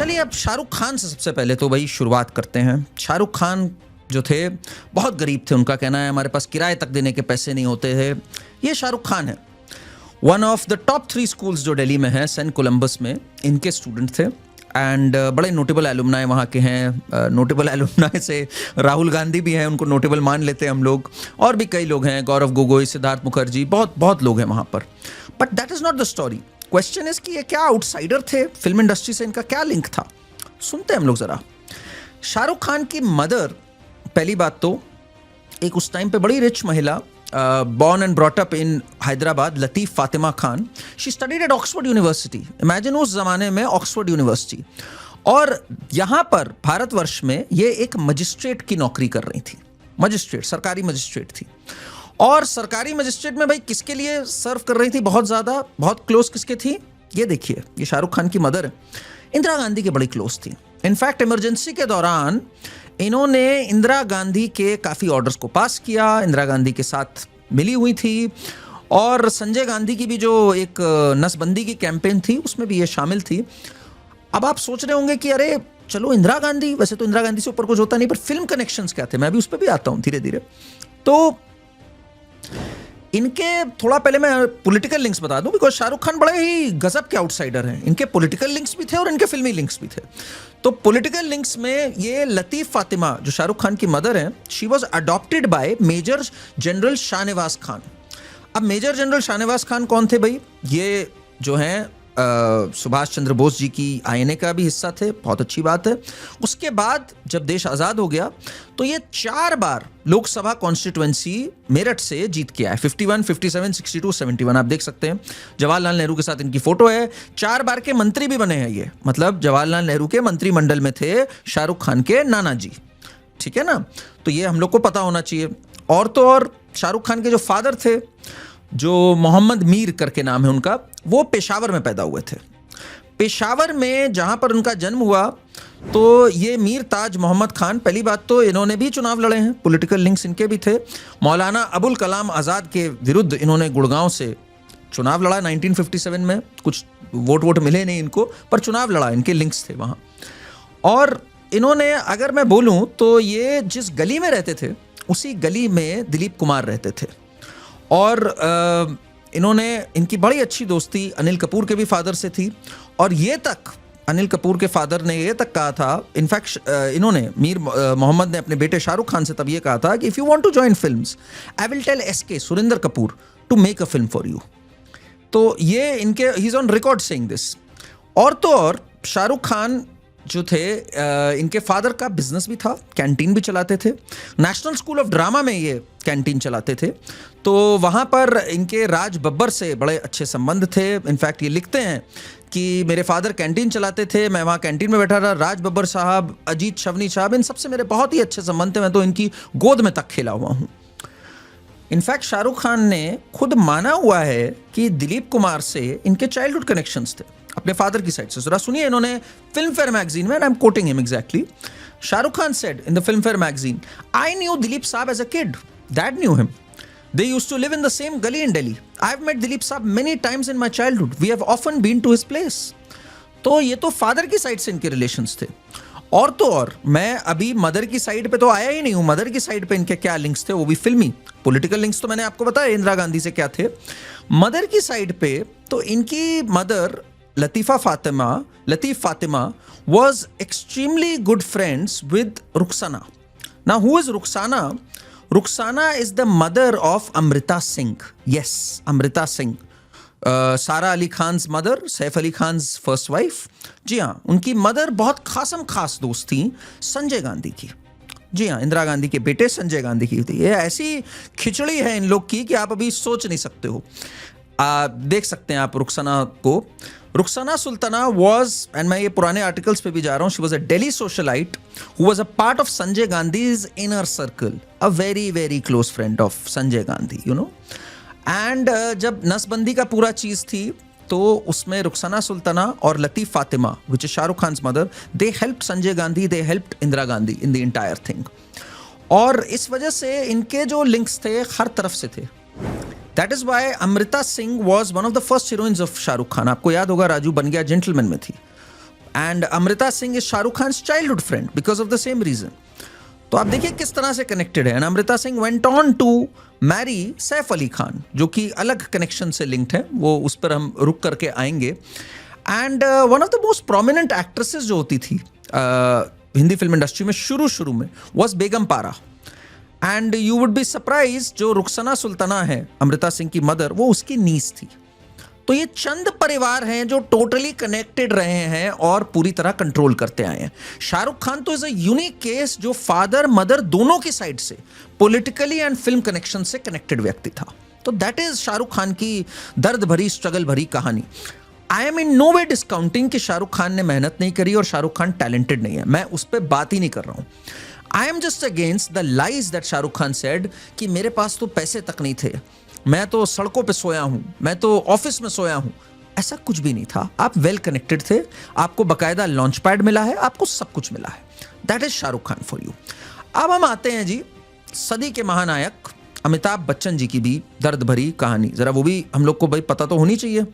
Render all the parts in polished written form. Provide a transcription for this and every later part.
चलिए अब शाहरुख खान से सबसे पहले तो भाई शुरुआत करते हैं। शाहरुख खान जो थे बहुत गरीब थे, उनका कहना है हमारे पास किराए तक देने के पैसे नहीं होते थे। ये शाहरुख खान है। One of the top 3 schools जो दिल्ली में है, सेंट कोलंबस में, इनके स्टूडेंट थे एंड बड़े नोटेबल एलुमनाई वहाँ के हैं। नोटेबल एलुमनाई से राहुल गांधी भी हैं, उनको नोटेबल मान लेते हैं हम लोग, और भी कई लोग हैं, गौरव गोगोई, सिद्धार्थ मुखर्जी, बहुत बहुत लोग हैं वहाँ पर। But that is not the story. Question is कि ये क्या आउटसाइडर थे, फिल्म इंडस्ट्री से इनका क्या लिंक था। सुनते हैं हम लोग ज़रा। शाहरुख खान की मदर, पहली बात तो एक उस टाइम पे बड़ी रिच महिला, born and brought up in Hyderabad, Latif Fatima Khan. She studied at Oxford university. Imagine उस ज़माने में ऑक्सफोर्ड यूनिवर्सिटी, और यहाँ पर भारतवर्ष में ये एक मजिस्ट्रेट की नौकरी कर रही थी। मजिस्ट्रेट, सरकारी मजिस्ट्रेट थी। और सरकारी मजिस्ट्रेट में भाई किसके लिए सर्व कर रही थी, बहुत ज़्यादा, बहुत क्लोज किसके थी, ये देखिए। ये शाहरुख खान की मदर इंदिरा गांधी के बड़ी क्लोज थी। इनफैक्ट इमरजेंसी के दौरान इन्होंने इंदिरा गांधी के काफ़ी ऑर्डर्स को पास किया, इंदिरा गांधी के साथ मिली हुई थी, और संजय गांधी की भी जो एक नसबंदी की कैंपेन थी उसमें भी ये शामिल थी। अब आप सोच रहे होंगे कि अरे चलो इंदिरा गांधी, वैसे तो इंदिरा गांधी से ऊपर कुछ होता नहीं, पर फिल्म कनेक्शंस क्या थे, मैं भी उस पर भी आता हूँ धीरे धीरे। तो इनके थोड़ा पहले मैं पॉलिटिकल लिंक्स बता दूं, बिकॉज शाहरुख खान बड़े ही गजब के आउटसाइडर हैं। इनके पॉलिटिकल लिंक्स भी थे और इनके फिल्मी लिंक्स भी थे। तो पॉलिटिकल लिंक्स में ये लतीफ़ फातिमा जो शाहरुख खान की मदर हैं, she was adopted by major general Shahnawaz Khan. अब मेजर जनरल शाहनवाज खान कौन थे भाई? ये जो हैं सुभाष चंद्र बोस जी की आईएनए का भी हिस्सा थे, बहुत अच्छी बात है। उसके बाद जब देश आज़ाद हो गया तो ये 4 बार लोकसभा कॉन्स्टिट्यूएंसी मेरठ से जीत के आए, 51, 57, 62, 71। आप देख सकते हैं जवाहरलाल नेहरू के साथ इनकी फोटो है। 4 बार के मंत्री भी बने हैं ये, मतलब जवाहरलाल नेहरू के मंत्रिमंडल में थे शाहरुख खान के नाना जी, ठीक है ना। तो ये हम लोग को पता होना चाहिए। और तो और शाहरुख खान के जो फादर थे, जो मोहम्मद मीर करके नाम है उनका, वो पेशावर में पैदा हुए थे। पेशावर में जहाँ पर उनका जन्म हुआ, तो ये मीर ताज मोहम्मद खान, पहली बात तो इन्होंने भी चुनाव लड़े हैं, पॉलिटिकल लिंक्स इनके भी थे। मौलाना अबुल कलाम आज़ाद के विरुद्ध इन्होंने गुड़गांव से चुनाव लड़ा 1957 में। कुछ वोट मिले नहीं इनको, पर चुनाव लड़ा, इनके लिंक्स थे वहाँ। और इन्होंने, अगर मैं बोलूँ तो ये जिस गली में रहते थे उसी गली में दिलीप कुमार रहते थे। और इन्होंने, इनकी बड़ी अच्छी दोस्ती अनिल कपूर के भी फादर से थी। और ये तक अनिल कपूर के फादर ने ये तक कहा था, इनफैक्ट इन्होंने, मीर मोहम्मद ने अपने बेटे शाहरुख खान से तब ये कहा था कि if you want to join films, I will tell SK Surendra Kapoor to make a film for you. तो ये इनके, he is on record saying this. और तो और शाहरुख खान जो थे, इनके फादर का बिजनेस भी था, कैंटीन भी चलाते थे। नेशनल स्कूल ऑफ ड्रामा में ये कैंटीन चलाते थे। तो वहाँ पर इनके राज बब्बर से बड़े अच्छे संबंध थे। इनफैक्ट ये लिखते हैं कि मेरे फादर कैंटीन चलाते थे, मैं वहाँ कैंटीन में बैठा रहा, राज बब्बर साहब, अजीत शवनी साहब, इन सबसे मेरे बहुत ही अच्छे संबंध थे, मैं तो इनकी गोद में तक खेला हुआ हूँ। इनफैक्ट शाहरुख खान ने खुद माना हुआ है कि दिलीप कुमार से इनके चाइल्डहुड कनेक्शंस थे अपने फादर की साइड से। जरा सुनिए, इन्होंने फिल्म फेयर मैगजीन में, I am quoting him exactly, Shahrukh Khan said in the Filmfare magazine, I knew Dilip Sahab as a kid, dad knew him, they used to live in the same gully in Delhi, I've met Dilip साहब many times in my childhood, we have often been to his place। तो ये तो father की side से इनके relations थे। और तो और मैं अभी मदर की साइड पे तो आया ही नहीं हूँ। मदर की साइड पे इनके क्या लिंक्स थे, वो भी फिल्मी। पॉलिटिकल लिंक्स तो मैंने आपको बताया इंदिरा गांधी से क्या थे। मदर की साइड पे तो इनकी mother Latif Fatima was extremely good friends with Rukhsana. Now who is Rukhsana? Rukhsana is the mother of Amrita Singh. Yes, Amrita Singh. Sara Ali Khan's mother, Saif Ali Khan's first wife. जी हाँ, उनकी मदर बहुत खास दोस्त थी संजय गांधी की। जी हाँ, इंदिरा गांधी के बेटे संजय गांधी की थी। ये ऐसी खिचड़ी है इन लोग की कि आप अभी सोच नहीं सकते हो। देख सकते हैं आप रुखसाना को। रुखसाना सुल्ताना वॉज, एंड मैं ये पुराने आर्टिकल्स पे भी जा रहा हूँ, she was a daily socialite who was a part of Sanjay Gandhi's inner circle, a very very close friend of Sanjay Gandhi, you know. And जब नसबंदी का पूरा चीज़ थी तो उसमें रुखसाना सुल्ताना और Latif Fatima, which is Shahrukh Khan's mother, they helped Sanjay Gandhi, they helped Indira Gandhi in the entire thing. और इस वजह से इनके जो लिंक्स थे हर तरफ से थे। That is why Amrita Singh was one of the first heroines of Shahrukh Khan. आपको याद होगा राजू बन गया जेंटलमैन में थी। And Amrita Singh is Shahrukh Khan childhood friend because of the same reason. तो आप देखिए किस तरह से कनेक्टेड है. And Amrita Singh went on to marry Saif Ali Khan, जो कि अलग कनेक्शन से लिंक्ड है, वो उस पर हम रुक करके आएंगे. And one of the most prominent actresses जो होती थी हिंदी फिल्म इंडस्ट्री में शुरू में वॉज बेगम पारा. And you would be surprise, जो रुखसाना सुल्ताना है अमृता सिंह की मदर, वो उसकी नीस थी. तो ये चंद परिवार हैं जो टोटली कनेक्टेड रहे हैं और पूरी तरह कंट्रोल करते आए हैं. शाहरुख खान तो इज अ यूनिक केस, जो फादर मदर दोनों की साइड से पॉलिटिकली एंड फिल्म कनेक्शन से कनेक्टेड व्यक्ति था. तो दैट इज शाहरुख खान की दर्द भरी स्ट्रगल भरी कहानी. I am in no way discounting कि शाहरुख खान ने मेहनत नहीं करी और शाहरुख खान टैलेंटेड नहीं है, मैं उस पर बात ही नहीं कर रहा हूं. I am just against the lies that Shahrukh Khan said कि मेरे पास तो पैसे तक नहीं थे, मैं तो सड़कों पे सोया हूं, मैं तो ऑफिस में सोया हूं. ऐसा कुछ भी नहीं था. आप वेल कनेक्टेड थे, आपको बकायदा लॉन्च पैड मिला है, आपको सब कुछ मिला है. That is Shahrukh Khan for you. अब हम आते हैं जी सदी के महानायक अमिताभ बच्चन जी की भी दर्द भरी कहानी. जरा वो भी हम लोग को भाई पता तो होनी चाहिए.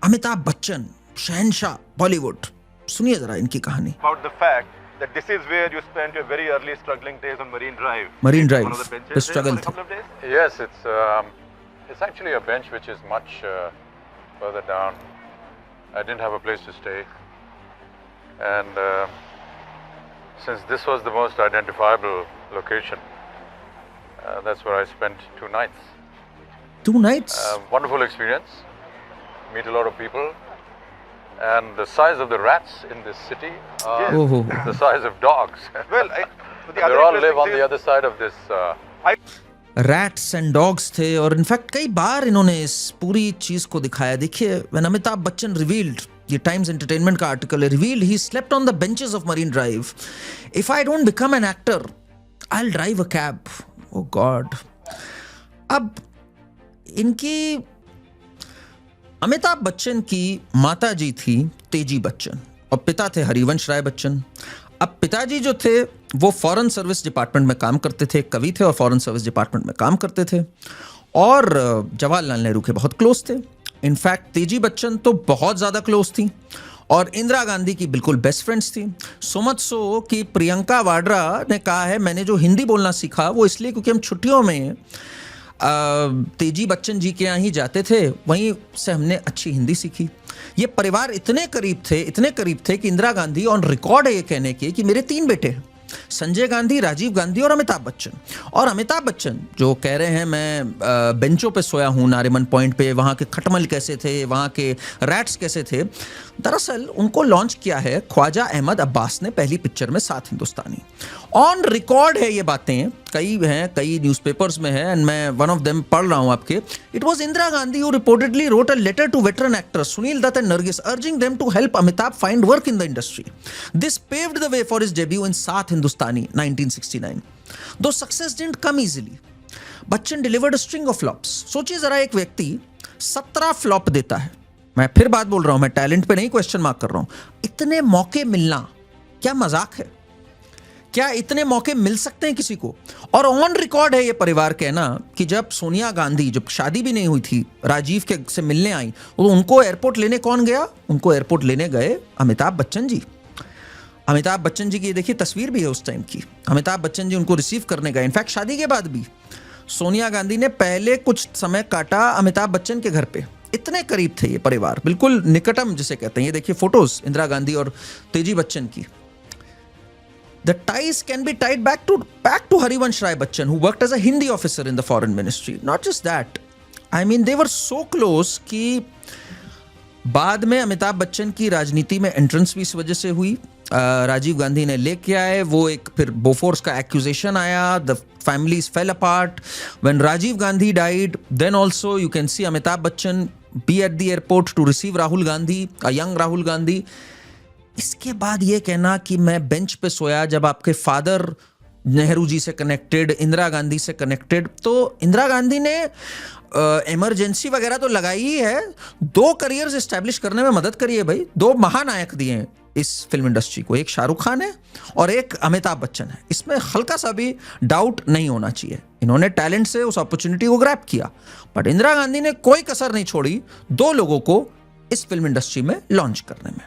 अमिताभ बच्चन, शहंशाह बॉलीवुड, सुनिए जरा इनकी कहानी. About the fact that this is where you spent your very early struggling days on Marine Drive. Marine Drive, One of the benches the struggle there for a couple of days? Yes, it's actually a bench which is much further down. I didn't have a place to stay, and since this was the most identifiable location, that's where I spent 2 nights. 2 nights? Wonderful experience. Meet a lot of people. And the size of the rats in this city are the size of dogs. Well, they all live on the other side of this. Rats and dogs थे. और in fact कई बार इन्होंने इस पूरी चीज को दिखाया. देखिए, व्हेन अमिताभ बच्चन रिवील्ड, ये टाइम्स एंटरटेनमेंट का आर्टिकल है, revealed he slept on the benches of marine drive. If I don't become an actor I will drive a cab. Oh God. अब इनकी अमिताभ बच्चन की माता जी थी तेजी बच्चन और पिता थे हरिवंश राय बच्चन. अब पिताजी जो थे वो फॉरेन सर्विस डिपार्टमेंट में काम करते थे, कवि थे और फॉरेन सर्विस डिपार्टमेंट में काम करते थे और जवाहरलाल नेहरू के बहुत क्लोज थे. इनफैक्ट तेजी बच्चन तो बहुत ज़्यादा क्लोज थी और इंदिरा गांधी की बिल्कुल बेस्ट फ्रेंड्स थी. सो मच सो कि प्रियंका वाड्रा ने कहा है, मैंने जो हिंदी बोलना सीखा वो इसलिए क्योंकि हम छुट्टियों में तेजी बच्चन जी के यहाँ ही जाते थे, वहीं से हमने अच्छी हिंदी सीखी. ये परिवार इतने करीब थे कि इंदिरा गांधी ऑन रिकॉर्ड है ये कहने के कि मेरे 3 बेटे हैं, संजय गांधी, राजीव गांधी और अमिताभ बच्चन. और अमिताभ बच्चन जो कह रहे हैं मैं बेंचों पे सोया हूँ नारिमन पॉइंट पे, वहाँ के खटमल कैसे थे, वहाँ के रैट्स कैसे थे, दरअसल उनको लॉन्च किया है ख्वाजा अहमद अब्बास ने पहली पिक्चर में 7 हिंदुस्तानी. ऑन रिकॉर्ड है ये बातें, कई न्यूज़पेपर्स में है एंड मैं वन ऑफ देम पढ़ रहा हूँ आपके. It was Indira Gandhi who reportedly wrote a letter to veteran actors Sunil Dutt and Nargis urging them to help Amitabh find work in the industry. This paved the way for his debut in 7 Hindustani 1969. Though success didn't come easily. Bachchan delivered a string of flops. सोचिए जरा, एक व्यक्ति 17 flop देता है. मैं फिर बात बोल रहा हूं, मैं टैलेंट पे नहीं क्वेश्चन मार्क कर रहा हूं. इतने मौके मिलना क्या मजाक है? क्या इतने मौके मिल सकते हैं किसी को? और ऑन रिकॉर्ड है ये परिवार कहना कि जब सोनिया गांधी, जब शादी भी नहीं हुई थी, राजीव के से मिलने आई, तो उनको एयरपोर्ट लेने कौन गया? उनको एयरपोर्ट लेने गए अमिताभ बच्चन जी. अमिताभ बच्चन जी की देखिए तस्वीर भी है उस टाइम की. अमिताभ बच्चन जी उनको रिसीव करने गए. इनफैक्ट शादी के बाद भी सोनिया गांधी ने पहले कुछ समय काटा अमिताभ बच्चन के घर पे. इतने करीब थे ये परिवार, बिल्कुल निकटम जिसे कहते हैं. ये देखिए फोटोज इंदिरा गांधी और तेजी बच्चन की. The ties can be tied back to Harivansh Rai Bachchan, who worked as a Hindi officer in the foreign ministry. Not just that, I mean they were so close कि बाद में अमिताभ बच्चन की राजनीति में एंट्रेंस भी इस वजह से हुई. राजीव गांधी ने लेके आए वो एक, फिर बोफोर्स का एक्यूजेशन आया, the families fell apart. When Rajiv Gandhi died, then also you can see Amitabh Bachchan be at the airport to receive Rahul Gandhi, a young Rahul Gandhi. इसके बाद ये कहना कि मैं बेंच पे सोया, जब आपके फादर नेहरू जी से कनेक्टेड, इंदिरा गांधी से कनेक्टेड, तो इंदिरा गांधी ने इमरजेंसी वगैरह तो लगाई ही है, 2 करियर्स एस्टैब्लिश करने में मदद करी है भाई. 2 महानायक दिए हैं इस फिल्म इंडस्ट्री को, एक शाहरुख खान है और एक अमिताभ बच्चन है. इसमें हल्का सा भी डाउट नहीं होना चाहिए. इन्होंने टैलेंट से उस अपॉर्चुनिटी को ग्रैब किया, बट इंदिरा गांधी ने कोई कसर नहीं छोड़ी 2 लोगों को इस फिल्म इंडस्ट्री में लॉन्च करने में.